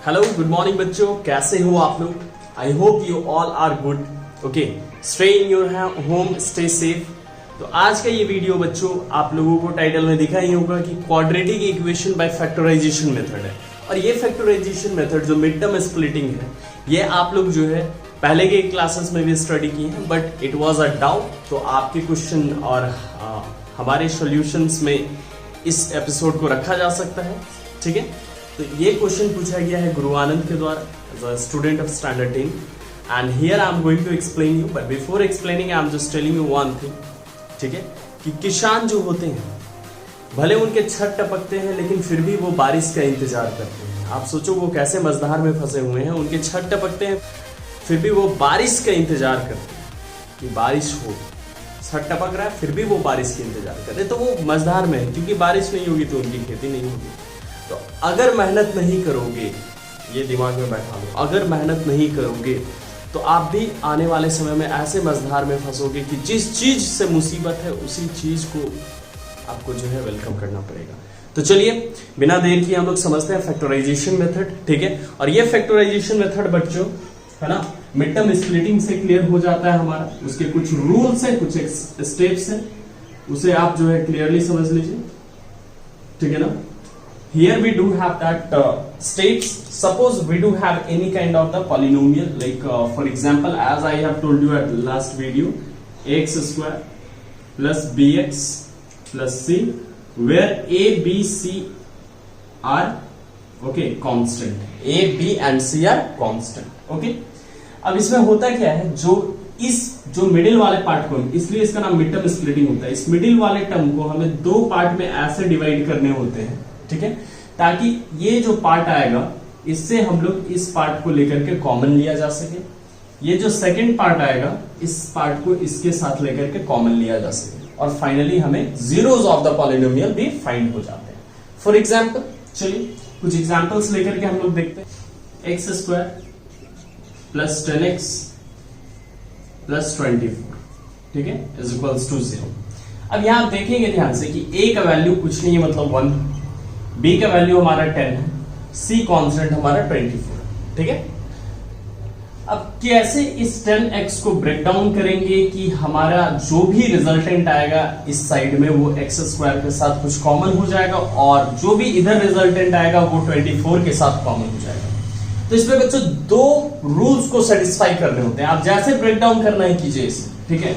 Hello good morning बच्चों, कैसे हो आप लोग। I hope you all are good. Okay, stay in your home, stay safe. तो आज का ये वीडियो बच्चों आप लोगों को टाइटल में दिखा ही होगा कि quadratic equation by factorization method है। और ये फैक्टराइजेशन मेथड जो मिड टर्म स्प्लिटिंग है, ये आप लोग जो है पहले के क्लासेस में भी स्टडी किए हैं, but it was a doubt. तो आपके क्वेश्चन और हमारे सॉल्यूशंस में इस एपिसोड को रखा जा सकता है। ठीक है, तो ये क्वेश्चन पूछा गया है गुरु आनंद के द्वारा as a student of standard 10 and here I am going to explain you, but before explaining I am just telling you one thing. ठीक है, कि किसान जो होते हैं भले उनके छत टपकते हैं लेकिन फिर भी वो बारिश का इंतजार करते हैं। आप सोचो वो कैसे मझधार में फंसे हुए हैं, उनके छत टपकते हैं फिर भी वो बारिश का इंतजार करते हैं कि बारिश हो। छत टपक रहा है फिर भी वो बारिश का इंतजार कर रहे, तो वो मझधार में है क्योंकि बारिश नहीं होगी तो उनकी खेती नहीं होगी। तो अगर मेहनत नहीं करोगे, ये दिमाग में बैठा लो, अगर मेहनत नहीं करोगे तो आप भी आने वाले समय में ऐसे मझधार में फंसोगे कि जिस चीज से मुसीबत है उसी चीज को आपको जो है वेलकम करना पड़ेगा। तो चलिए बिना देर किए हम लोग समझते हैं फैक्टराइजेशन मेथड। ठीक है, और ये फैक्टराइजेशन मेथड बच्चों है ना मिड टर्म स्प्लिटिंग से क्लियर हो जाता है हमारा। उसके कुछ रूल्स हैं, कुछ स्टेप्स हैं, उसे आप जो है क्लियरली समझ लीजिए। ठीक है ना, here we do have that steps. Suppose we do have any kind of the polynomial, like for example as I have told you at last video, x square plus bx plus c, where a b c are okay constant, a b and c are constant. Okay, अब इसमें होता क्या है, जो middle वाले part को, इसलिए इसका नाम मिड टर्म स्प्लिटिंग होता है। इस मिडिल वाले टर्म को हमें दो पार्ट में ऐसे डिवाइड करने होते हैं। ठीक है, ताकि ये जो पार्ट आएगा इससे हम लोग इस पार्ट को लेकर के कॉमन लिया जा सके, ये जो सेकंड पार्ट आएगा इस पार्ट को इसके साथ लेकर के कॉमन लिया जा सके, और फाइनली हमें जीरोस ऑफ द पॉलिनोमियल भी फाइंड हो जाते हैं। फॉर एग्जांपल चलिए कुछ एग्जांपल्स लेकर के हम लोग देखते हैं। X square plus 10x plus 24, ठीक है, इज इक्वल्स टू 0। अब यहां आप देखेंगे ध्यान से कि a का वैल्यू कुछ नहीं है, मतलब 1, b का वैल्यू हमारा 10 है, c कांस्टेंट हमारा 24। ठीक है, अब कैसे इस 10x को ब्रेक डाउन करेंगे कि हमारा जो भी रिजल्टेंट आएगा इस साइड में वो x स्क्वायर के साथ कुछ कॉमन हो जाएगा, और जो भी इधर रिजल्टेंट आएगा वो 24 के साथ कॉमन हो जाएगा। तो इसमें बच्चों दो रूल्स को सेटिस्फाई करने होते हैं। आप जैसे ब्रेक डाउन करना है कीजिए इसे, ठीक है,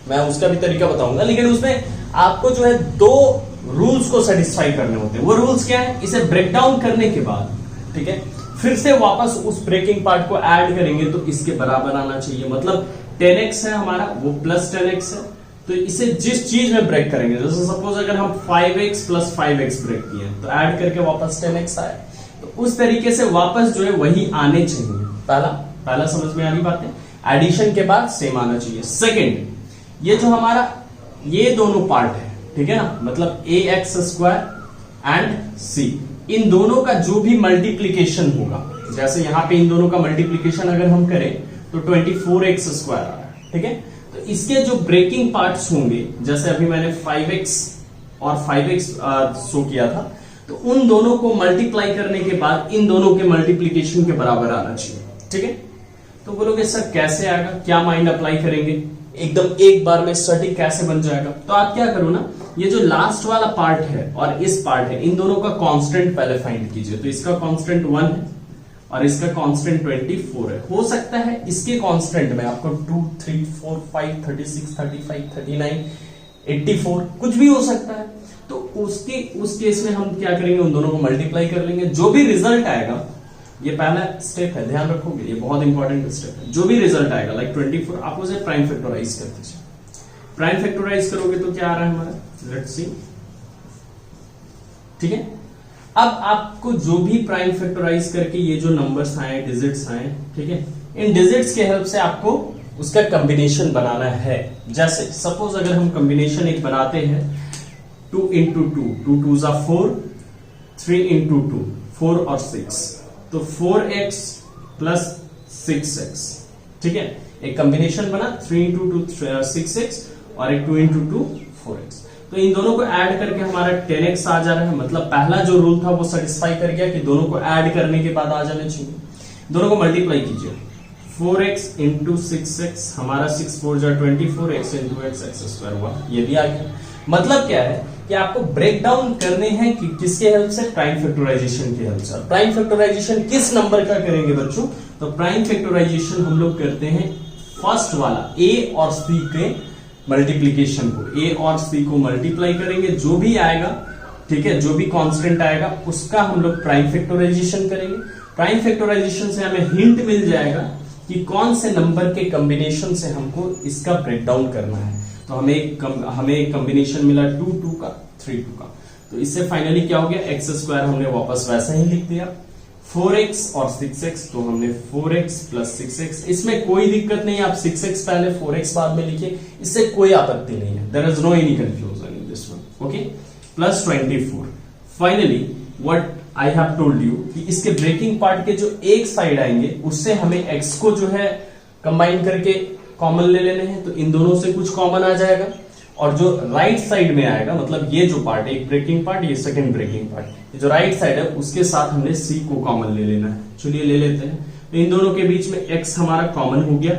मैं उसका भी तरीका बताऊंगा, लेकिन उसमें आपको जो है दो रूल्स को सेटिस्फाई करने होते हैं। वो रूल्स क्या है, इसे ब्रेक डाउन करने के बाद, ठीक है, फिर से वापस उस ब्रेकिंग पार्ट को ऐड करेंगे तो इसके बराबर आना चाहिए। मतलब 10x है हमारा, वो प्लस 10x है, तो इसे जिस चीज में ब्रेक करेंगे, जैसे सपोज अगर हम 5x प्लस 5x ब्रेक किए तो ऐड करके वापस 10x आए, तो उस तरीके से वापस जो है वही आने चाहिए। पहला समझ में आ रही बात है, एडिशन के बाद सेम आना चाहिए। सेकेंड, ये जो हमारा ये दोनों पार्ट है, ठीक है ना, मतलब ax स्क्वायर एंड c, इन दोनों का जो भी मल्टीप्लीकेशन होगा, जैसे यहां पे इन दोनों का मल्टीप्लीकेशन अगर हम करें तो 24x स्क्वायर आ रहा है। ठीक है, तो इसके जो ब्रेकिंग पार्ट्स होंगे, जैसे अभी मैंने 5x और 5x शो किया था, तो उन दोनों को मल्टीप्लाई करने के बाद इन दोनों के मल्टीप्लीकेशन के बराबर आना चाहिए। ठीक है, तो बोलोगे सर कैसे आएगा, क्या माइंड अप्लाई करेंगे, एकदम एक बार में सटीक कैसे बन जाएगा। तो आप क्या करो ना, ये जो लास्ट वाला पार्ट है और इस पार्ट है, इन दोनों का कांस्टेंट पहले फाइंड कीजिए। तो इसका कांस्टेंट 1 है और इसका कांस्टेंट 24 है। हो सकता है इसके कांस्टेंट में आपको 2, 3, 4, 5, 36, 35, 39, 84 कुछ भी हो सकता है। तो उस केस में हम क्या करेंगे, उन दोनों को मल्टीप्लाई कर लेंगे, जो भी रिजल्ट आएगा, ये पहला स्टेप है, ध्यान रखोगे, ये बहुत इंपॉर्टेंट स्टेप है। जो भी रिजल्ट आएगा लाइक 24, आप उसे प्राइम फैक्टराइज कर दीजिए। प्राइम फैक्टराइज करोगे तो क्या आ रहा है हमारा, लेट्स सी। ठीक है, अब आपको जो भी प्राइम फैक्टराइज करके ये जो नंबर्स आए, डिजिट्स आए, ठीक है, इन डिजिट्स के हेल्प से आपको उसका कॉम्बिनेशन बनाना है। जैसे सपोज अगर हम कॉम्बिनेशन एक बनाते हैं 2 इंटू 2 2 जा 4, 3 इंटू 2 4 और 6, तो 4x प्लस 6x। ठीक है, एक कॉम्बिनेशन बना 3 इंटू 2 6x और एक 2 इंटू 2 4x। तो इन दोनों को ऐड करके हमारा 10x आ जा रहा है, मतलब पहला जो रूल था वो सेटिस्फाई कर गया कि दोनों को ऐड करने के बाद आ जाने चाहिए। दोनों को मल्टीप्लाई कीजिए, 4x इंटू 6x, हमारा 6 4 जा 24, x इंटू x स्क्वायर हुआ, ये भी आ गया। मतलब क्या है कि आपको ब्रेक डाउन करने हैं कि किसके हेल्प से, प्राइम फैक्टराइजेशन की हेल्प से। प्राइम फैक्टराइजेशन किस नंबर का करेंगे बच्चों, तो प्राइम फैक्टराइजेशन हम लोग करते हैं फर्स्ट वाला a और c के मल्टीप्लीकेशन को, a और c को मल्टीप्लाई करेंगे, जो भी आएगा, ठीक है, जो भी कांस्टेंट आएगा उसका हम लोग प्राइम फैक्टराइजेशन करेंगे। प्राइम फैक्टराइजेशन से हमें हिंट मिल जाएगा कि कौन से नंबर के कॉम्बिनेशन से हमको इसका ब्रेक डाउन करना है। तो हमें एक कॉम्बिनेशन मिला 2 2 का, 3 2 का, तो इससे फाइनली क्या हो गया, एक्स स्क्वायर हमने वापस वैसा ही लिख दिया, 4x और 6x, तो हमने 4x प्लस 6x, इसमें कोई दिक्कत नहीं, आप 6x पहले 4x बाद में लिखिए, इससे कोई आपत्ति नहीं है, there is no any confusion in this one, okay, plus 24। Finally what I have told you कि इसके ब्रेकिंग पार्ट के जो एक साइड आएंगे उससे हमें x को जो है कंबाइन करके कॉमन ले लेने हैं, तो इन दोनों से कुछ कॉमन आ जाएगा, और जो राइट साइड में आएगा, मतलब ये जो पार्ट है एक ब्रेकिंग पार्ट, ये सेकंड ब्रेकिंग पार्ट, ये जो राइट साइड है उसके साथ हमने c को कॉमन ले लेना है। चलिए ले लेते हैं, तो इन दोनों के बीच में x हमारा कॉमन हो गया,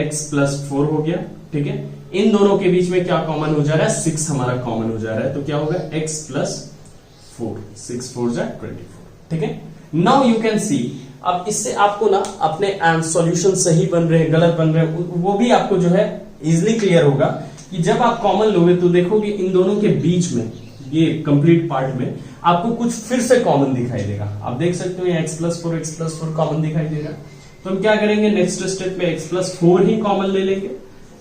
x प्लस 4 हो गया, ठीक है। इन दोनों के बीच में क्या कॉमन हो जा रहा है, 6 हमारा कॉमन हो जा रहा है, तो क्या होगा x प्लस 4, 6 4 जा 24, ठीक है। नाउ यू कैन सी, अब इससे आपको ना अपने सॉल्यूशन सही बन रहे हैं गलत बन रहे हैं वो भी आपको जो है इजिली क्लियर होगा कि जब आप कॉमन लोगे तो देखोगे इन दोनों के बीच में, ये कंप्लीट पार्ट में आपको कुछ फिर से कॉमन दिखाई देगा। आप देख सकते हो ये x प्लस 4 कॉमन दिखाई देगा, तो हम क्या करेंगे, नेक्स्ट स्टेप में x प्लस 4 ही कॉमन ले लेंगे,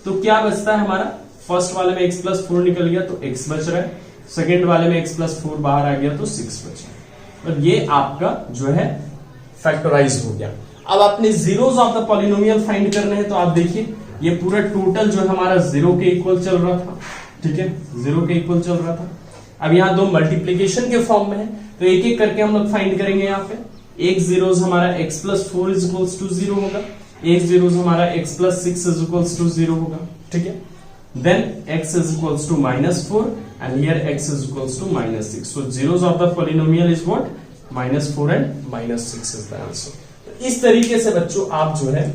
तो क्या बचता है हमारा, फर्स्ट वाले में x प्लस 4 निकल गया तो x बच रहा है, सेकेंड वाले में x प्लस 4 बाहर आ गया तो 6 बच रहा है, और ये आपका जो है फैक्टराइज हो गया। अब आपने zeros of the polynomial find करने हैं, तो आप देखिए ये पूरा टोटल जो हमारा 0 के इक्वल चल रहा था, ठीक है, 0 के इक्वल चल रहा था। अब यहाँ दो मल्टीप्लीकेशन के फॉर्म में है, तो एक एक करके हम लोग फाइंड करेंगे। यहाँ पे एक जीरोस हमारा x plus 4 is equals to 0 होगा, एक जीरोस हमारा x plus 6 is equals to 0 होगा, ठीक है। Then x is equals to -4 and here x is equals to -6, so zeros of the polynomial is what, -4 and -6 is the answer. तो इस तरीके से बच्चों आप जो है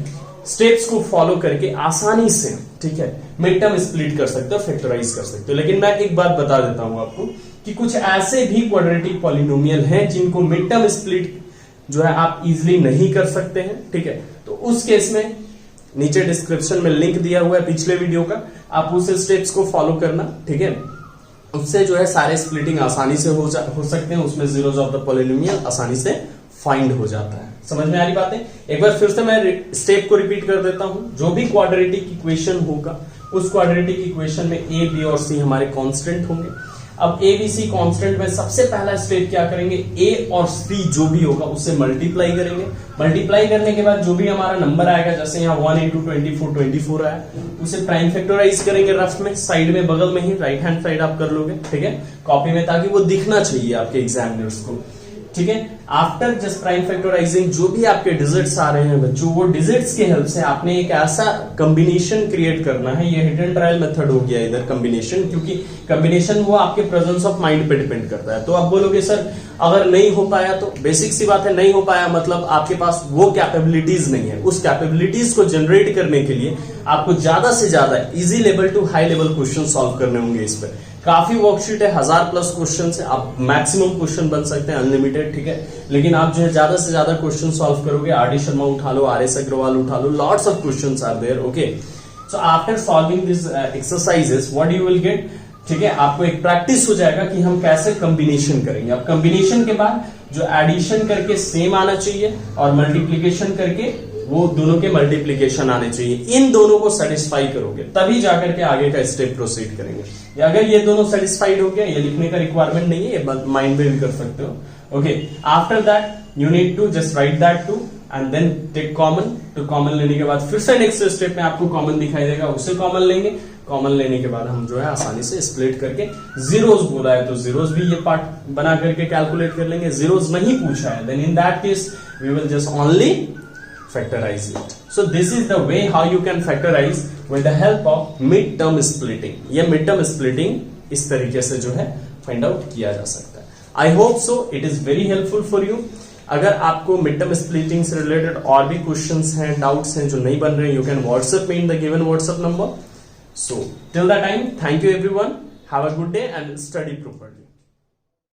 स्टेप्स को फॉलो करके आसानी से, ठीक है, मिड टर्म स्प्लिट कर सकते हो, फैक्टराइज कर सकते हो। लेकिन मैं एक बात बता देता हूं आपको कि कुछ ऐसे भी क्वाड्रेटिक पॉलिनोमियल हैं जिनको मिड टर्म स्प्लिट जो है आप इजिली नहीं कर सकते हैं, ठीक है। तो उस केस में नीचे डिस्क्रिप्शन में लिंक दिया हुआ है पिछले वीडियो का, आप उस स्टेप्स को फॉलो करना, ठीक है। उससे जो है सारे स्प्लिटिंग आसानी से हो सकते हैं, उसमें जीरोस ऑफ द पॉलिनोमियल आसानी से फाइंड हो जाता है। समझ में आ रही बातें? एक बार फिर से मैं स्टेप को रिपीट कर देता हूं। जो भी क्वाड्रेटिक इक्वेशन होगा उस क्वाड्रेटिक इक्वेशन में a, b और c हमारे कांस्टेंट होंगे। अब a, b, c कांस्टेंट में सबसे पहला स्टेप क्या करेंगे, a और c जो भी होगा उससे मल्टीप्लाई करेंगे। मल्टीप्लाई करने के बाद जो भी हमारा नंबर आएगा, जैसे यहाँ 1 इंटू 24 आया, उसे प्राइम फैक्टराइज करेंगे रफ में, साइड में बगल में ही, राइट हैंड साइड आप कर लोगे, ठीक है, कॉपी में, ताकि वो दिखना चाहिए आपके एग्जामिनर्स को, ठीक है। आफ्टर जस्ट प्राइम फैक्टराइजिंग जो भी आपके डिजिट्स आ रहे हैं बच्चों, वो डिजिट्स के हेल्प से आपने एक ऐसा कॉम्बिनेशन क्रिएट करना है। ये हिट एंड ट्रायल मेथड हो गया इधर कॉम्बिनेशन, क्योंकि कॉम्बिनेशन वो आपके प्रेजेंस ऑफ माइंड पे डिपेंड करता है। तो आप बोलोगे सर अगर नहीं हो पाया, तो बेसिक सी बात है, नहीं हो पाया मतलब आपके पास वो कैपेबिलिटीज नहीं है। उस कैपेबिलिटीज को जनरेट करने के लिए आपको ज्यादा से ज्यादा easy level to high level question solve करने होंगे। इस पर काफी वर्कशीट है, 1000+ क्वेश्चन है, आप मैक्सिमम क्वेश्चन बन सकते हैं, अनलिमिटेड, ठीक है। लेकिन आप जो है ज्यादा से ज्यादा क्वेश्चन सॉल्व करोगे, आर.डी. शर्मा उठा लो, आर.एस. अग्रवाल उठा लो, lots of questions are there, okay. So after solving this exercises what you will get, ठीक है, आपको एक प्रैक्टिस हो जाएगा कि हम कैसे कॉम्बिनेशन करेंगे। अब कॉम्बिनेशन के बाद जो एडिशन करके सेम आना चाहिए और मल्टीप्लीकेशन करके वो दोनों के मल्टीप्लीकेशन आने चाहिए। इन दोनों को सेटिस्फाई करोगे तभी जाकर के आगे का स्टेप प्रोसीड करेंगे। अगर ये दोनों सेटिस्फाइड हो गया, ये लिखने का रिक्वायरमेंट नहीं है, ये माइंड में भी कर सकते हो, okay. After that you need to just write that two and then take common. तो कॉमन लेने के बाद फिर से नेक्स्ट स्टेप में आपको कॉमन दिखाई देगा, उसे कॉमन लेंगे। कॉमन लेने के बाद हम जो है आसानी से स्प्लिट करके, जीरोस बोला है तो जीरोस भी ये पार्ट बना करके कैलकुलेट कर लेंगे। जीरोस नहीं पूछा है, then in that case we will just only factorize it. So this is the way how you can factorize with the help of mid-term splitting. ये mid-term splitting इस तरीके से जो है फाइंड आउट किया जा सकता है। I hope so it is very helpful for you. अगर आपको मिड टर्म स्प्लिटिंग से रिलेटेड और भी क्वेश्चंस हैं, डाउट्स हैं जो नहीं बन रहे, you can WhatsApp me in the given WhatsApp number. So till the time, thank you everyone, have a good day and study properly.